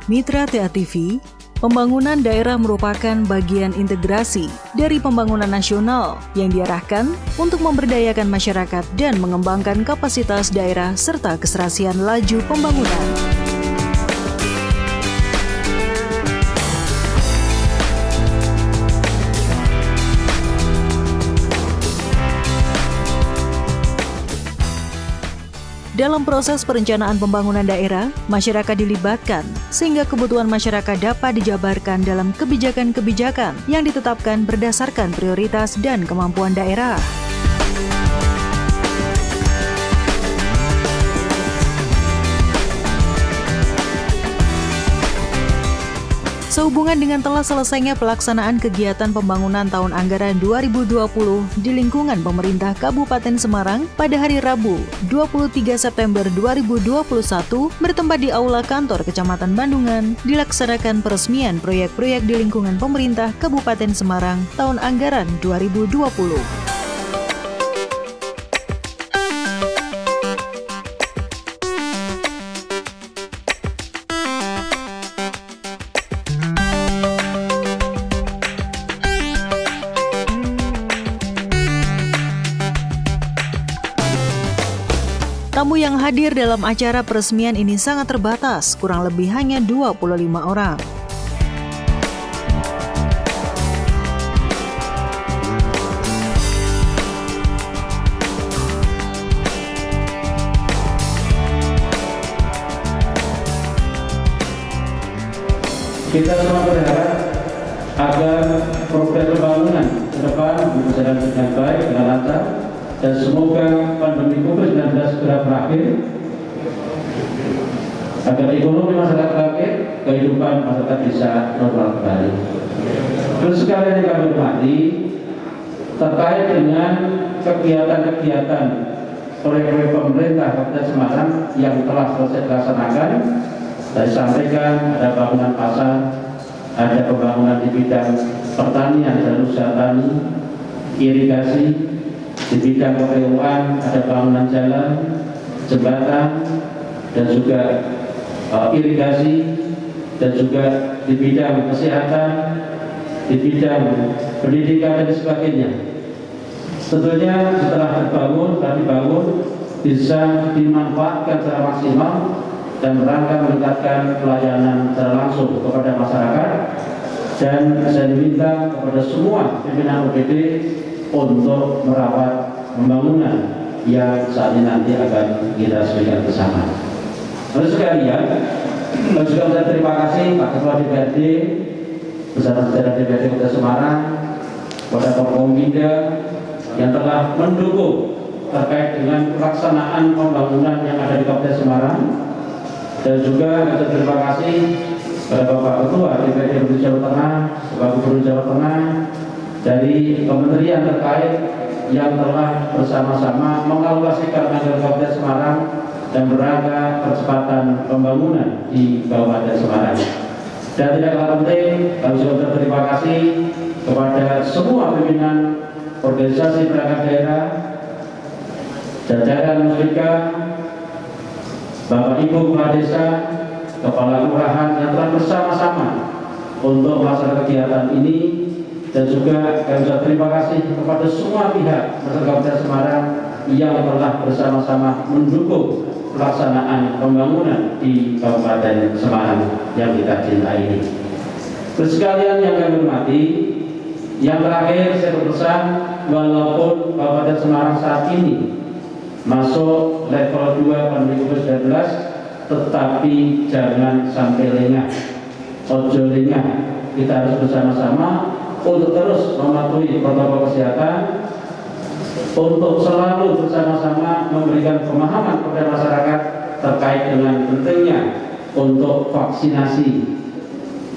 Mitra TA TV, pembangunan daerah merupakan bagian integrasi dari pembangunan nasional yang diarahkan untuk memberdayakan masyarakat dan mengembangkan kapasitas daerah serta keserasian laju pembangunan. Dalam proses perencanaan pembangunan daerah, masyarakat dilibatkan sehingga kebutuhan masyarakat dapat dijabarkan dalam kebijakan-kebijakan yang ditetapkan berdasarkan prioritas dan kemampuan daerah. Sehubungan dengan telah selesainya pelaksanaan kegiatan pembangunan tahun anggaran 2020 di lingkungan pemerintah Kabupaten Semarang pada hari Rabu 23 September 2021 bertempat di Aula Kantor Kecamatan Bandungan, dilaksanakan peresmian proyek-proyek di lingkungan pemerintah Kabupaten Semarang tahun anggaran 2020. Tamu yang hadir dalam acara peresmian ini sangat terbatas, kurang lebih hanya 25 orang. Kita semua berharap agar program pembangunan ke depan berjalan dengan baik, dengan lancar, dan semoga pandemi COVID-19 segera berakhir, agar ekonomi masyarakat bangkit, kehidupan masyarakat bisa normal kembali. Terus sekalian yang kami hormati, terkait dengan kegiatan-kegiatan proyek-proyek pemerintah Kabupaten Semarang yang telah selesai dilaksanakan, saya sampaikan ada bangunan pasar, ada pembangunan di bidang pertanian dan usaha tani, irigasi. Di bidang kepulauan ada bangunan jalan, jembatan, dan juga irigasi, dan juga di bidang kesehatan, di bidang pendidikan dan sebagainya. Tentunya setelah dibangun bisa dimanfaatkan secara maksimal dan rangka meningkatkan pelayanan secara langsung kepada masyarakat. Dan saya minta kepada semua pimpinan OPD untuk merawat pembangunan yang saat ini nanti akan kita resmikan bersama. Lalu sekalian, juga saya terima kasih Pak Ketua DPRD beserta jajaran DPRD Kota Semarang, kepada Forkompinda yang telah mendukung terkait dengan pelaksanaan pembangunan yang ada di Kabupaten Semarang, dan juga saya terima kasih kepada Bapak Ketua DPRD Jawa Tengah, Bapak Gubernur Jawa Tengah, dari kementerian terkait yang telah bersama-sama mengalokasikan anggaran Kabupaten Semarang dan berangka percepatan pembangunan di Kabupaten Semarang. Dan tidak kalah penting, kami juga berterima kasih kepada semua pimpinan organisasi perangkat daerah, jajaran Musbika, Bapak Ibu Kepala Desa, Kepala Kelurahan yang telah bersama-sama untuk melaksanakan kegiatan ini. Dan juga kami juga terima kasih kepada semua pihak masyarakat Kabupaten Semarang yang telah bersama-sama mendukung pelaksanaan pembangunan di Kabupaten Semarang yang kita cintai ini. Terus sekalian yang kami hormati, yang terakhir saya berpesan, walaupun Kabupaten Semarang saat ini masuk level 2 pandemi COVID-19, tetapi jangan sampai lengah, ojo lengah. Kita harus bersama-sama untuk terus mematuhi protokol kesehatan, untuk selalu bersama-sama memberikan pemahaman kepada masyarakat terkait dengan pentingnya untuk vaksinasi.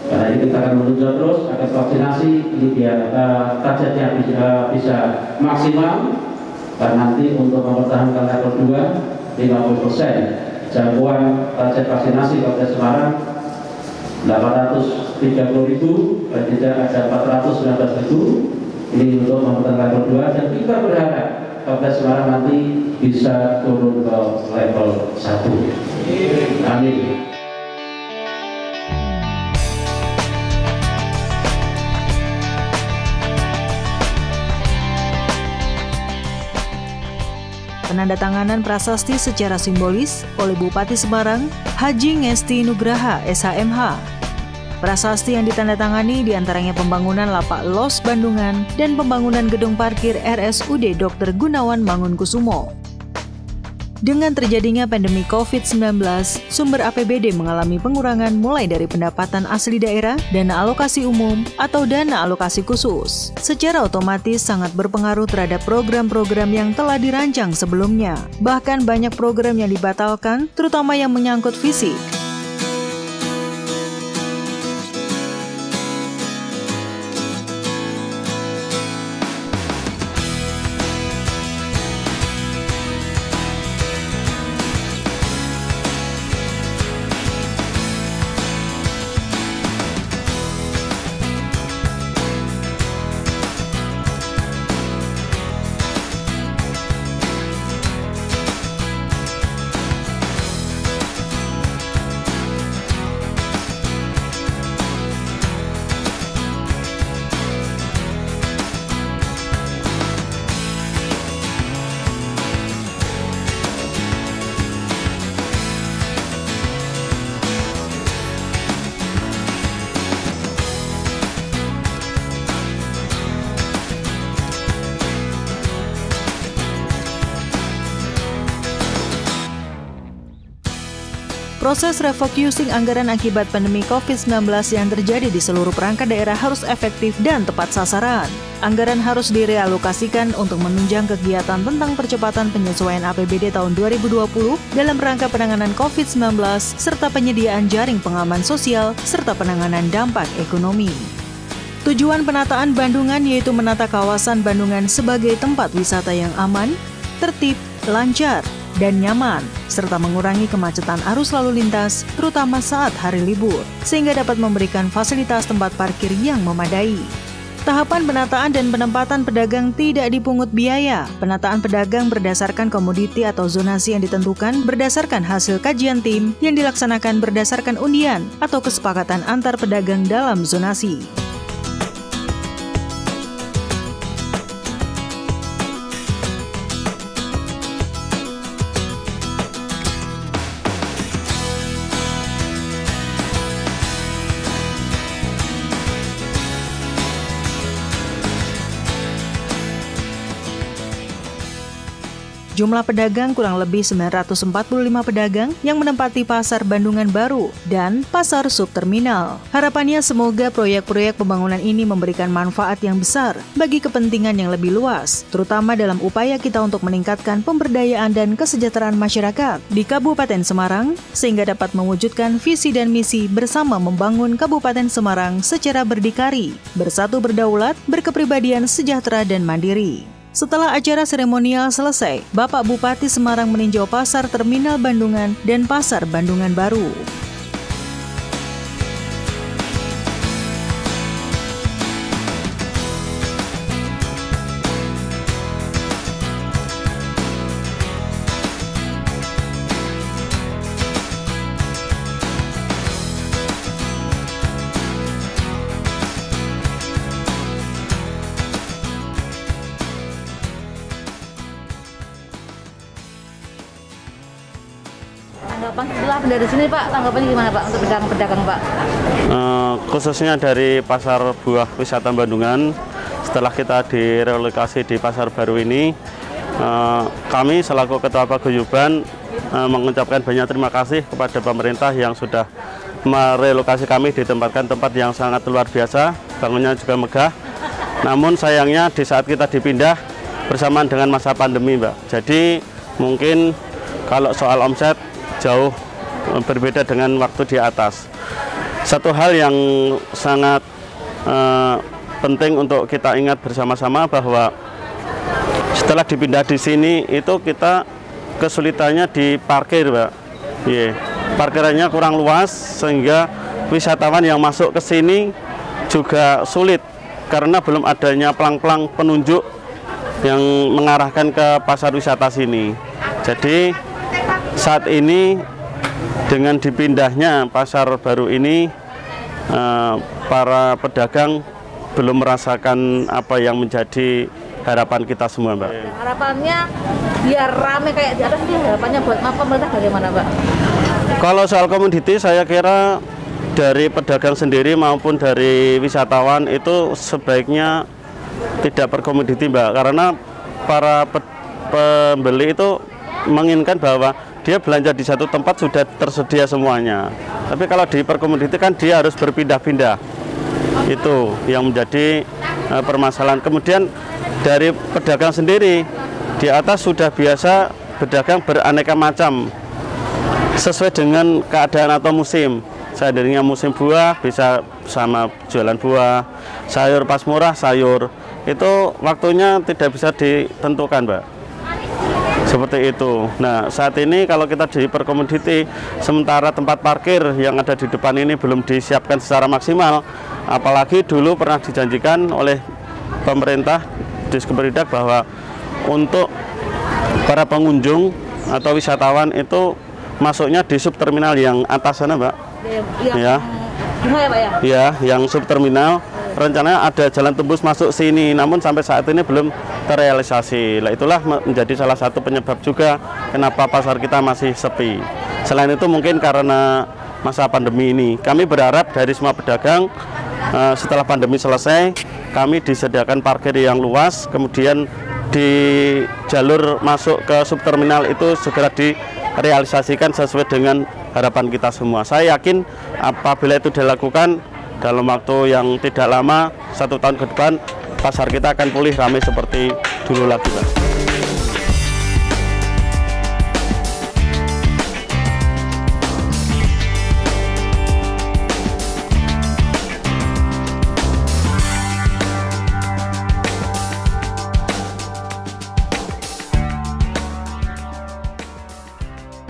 Karena ini kita akan menunjukkan terus agar vaksinasi ini biar targetnya bisa maksimal, dan nanti untuk mempertahankan level 2 50% jangkauan target vaksinasi Kabupaten Semarang 830.000, dan tidak ada 419.000. Ini untuk mempertahankan level 2, dan kita berharap Kabupaten Semarang nanti bisa turun ke level 1. Amin. penandatanganan prasasti secara simbolis oleh Bupati Semarang, Haji Ngesti Nugraha, SHMH. Prasasti yang ditandatangani diantaranya pembangunan lapak Los Bandungan dan pembangunan gedung parkir RSUD Dr. Gunawan Mangunkusumo. Dengan terjadinya pandemi COVID-19, sumber APBD mengalami pengurangan mulai dari pendapatan asli daerah, dana alokasi umum, atau dana alokasi khusus. Secara otomatis sangat berpengaruh terhadap program-program yang telah dirancang sebelumnya. Bahkan banyak program yang dibatalkan, terutama yang menyangkut fisik. Proses refocusing anggaran akibat pandemi COVID-19 yang terjadi di seluruh perangkat daerah harus efektif dan tepat sasaran. Anggaran harus direalokasikan untuk menunjang kegiatan tentang percepatan penyesuaian APBD tahun 2020 dalam rangka penanganan COVID-19 serta penyediaan jaring pengaman sosial serta penanganan dampak ekonomi. Tujuan penataan Bandungan yaitu menata kawasan Bandungan sebagai tempat wisata yang aman, tertib, lancar, dan nyaman, serta mengurangi kemacetan arus lalu lintas, terutama saat hari libur, sehingga dapat memberikan fasilitas tempat parkir yang memadai. Tahapan penataan dan penempatan pedagang tidak dipungut biaya. Penataan pedagang berdasarkan komoditi atau zonasi yang ditentukan berdasarkan hasil kajian tim yang dilaksanakan berdasarkan undian atau kesepakatan antar pedagang dalam zonasi. Jumlah pedagang kurang lebih 945 pedagang yang menempati Pasar Bandungan Baru dan Pasar Subterminal. Harapannya semoga proyek-proyek pembangunan ini memberikan manfaat yang besar bagi kepentingan yang lebih luas, terutama dalam upaya kita untuk meningkatkan pemberdayaan dan kesejahteraan masyarakat di Kabupaten Semarang, sehingga dapat mewujudkan visi dan misi bersama membangun Kabupaten Semarang secara berdikari, bersatu berdaulat, berkepribadian sejahtera dan mandiri. Setelah acara seremonial selesai, Bapak Bupati Semarang meninjau Pasar Terminal Bandungan dan Pasar Bandungan Baru. Setelah dari sini Pak, tanggapannya gimana Pak untuk pedagang-pedagang Pak? Khususnya dari Pasar Buah Wisata Bandungan, setelah kita direlokasi di Pasar Baru ini, kami selaku Ketua Paguyuban mengucapkan banyak terima kasih kepada pemerintah yang sudah merelokasi kami ditempatkan tempat yang sangat luar biasa, bangunnya juga megah. Namun sayangnya di saat kita dipindah bersamaan dengan masa pandemi Mbak. Jadi mungkin kalau soal omset jauh berbeda dengan waktu di atas. Satu hal yang sangat penting untuk kita ingat bersama-sama bahwa setelah dipindah di sini itu kita kesulitannya di parkir, Pak. Parkirannya kurang luas sehingga wisatawan yang masuk ke sini juga sulit karena belum adanya pelang-pelang penunjuk yang mengarahkan ke pasar wisata sini. Jadi saat ini dengan dipindahnya Pasar Baru ini, para pedagang belum merasakan apa yang menjadi harapan kita semua, Mbak. Harapannya biar rame kayak di atas ini, harapannya buat pemerintah bagaimana, Pak? Kalau soal komoditi, saya kira dari pedagang sendiri maupun dari wisatawan itu sebaiknya tidak berkomoditi, Mbak, karena para pembeli itu menginginkan bahwa dia belanja di satu tempat sudah tersedia semuanya. Tapi kalau di perkomoditi kan dia harus berpindah-pindah. Itu yang menjadi permasalahan. Kemudian dari pedagang sendiri, di atas sudah biasa berdagang beraneka macam sesuai dengan keadaan atau musim. Seandainya musim buah bisa sama jualan buah, sayur pas murah sayur. Itu waktunya tidak bisa ditentukan, Mbak. Seperti itu. Nah, saat ini kalau kita di perkomoditi, sementara tempat parkir yang ada di depan ini belum disiapkan secara maksimal, apalagi dulu pernah dijanjikan oleh pemerintah Diskiperindak bahwa untuk para pengunjung atau wisatawan itu masuknya di subterminal yang atas sana, Mbak. Ya. Gimana ya, Pak ya? Ya, yang subterminal. Rencananya ada jalan tembus masuk sini, namun sampai saat ini belum terrealisasi. Nah, itulah menjadi salah satu penyebab juga kenapa pasar kita masih sepi. Selain itu mungkin karena masa pandemi ini. Kami berharap dari semua pedagang setelah pandemi selesai, kami disediakan parkir yang luas, kemudian di jalur masuk ke subterminal itu segera direalisasikan sesuai dengan harapan kita semua. Saya yakin apabila itu dilakukan dalam waktu yang tidak lama, 1 tahun ke depan, pasar kita akan pulih ramai seperti dulu lagi, Pak.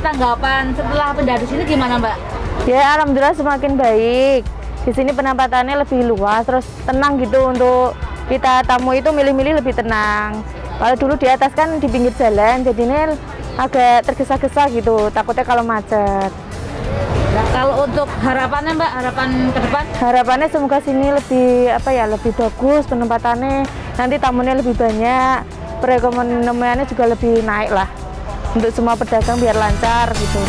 Tanggapan setelah pindah di sini gimana, Mbak? Ya, alhamdulillah semakin baik. Di sini penempatannya lebih luas, terus tenang gitu untuk kita tamu itu milih-milih lebih tenang. Kalau dulu di atas kan di pinggir jalan, jadi ini agak tergesa-gesa gitu, takutnya kalau macet. Nah, kalau untuk harapannya, Mbak, harapan ke depan? Harapannya semoga sini lebih lebih bagus penempatannya, nanti tamunya lebih banyak, perekonomiannya juga lebih naik lah. Untuk semua pedagang biar lancar gitu.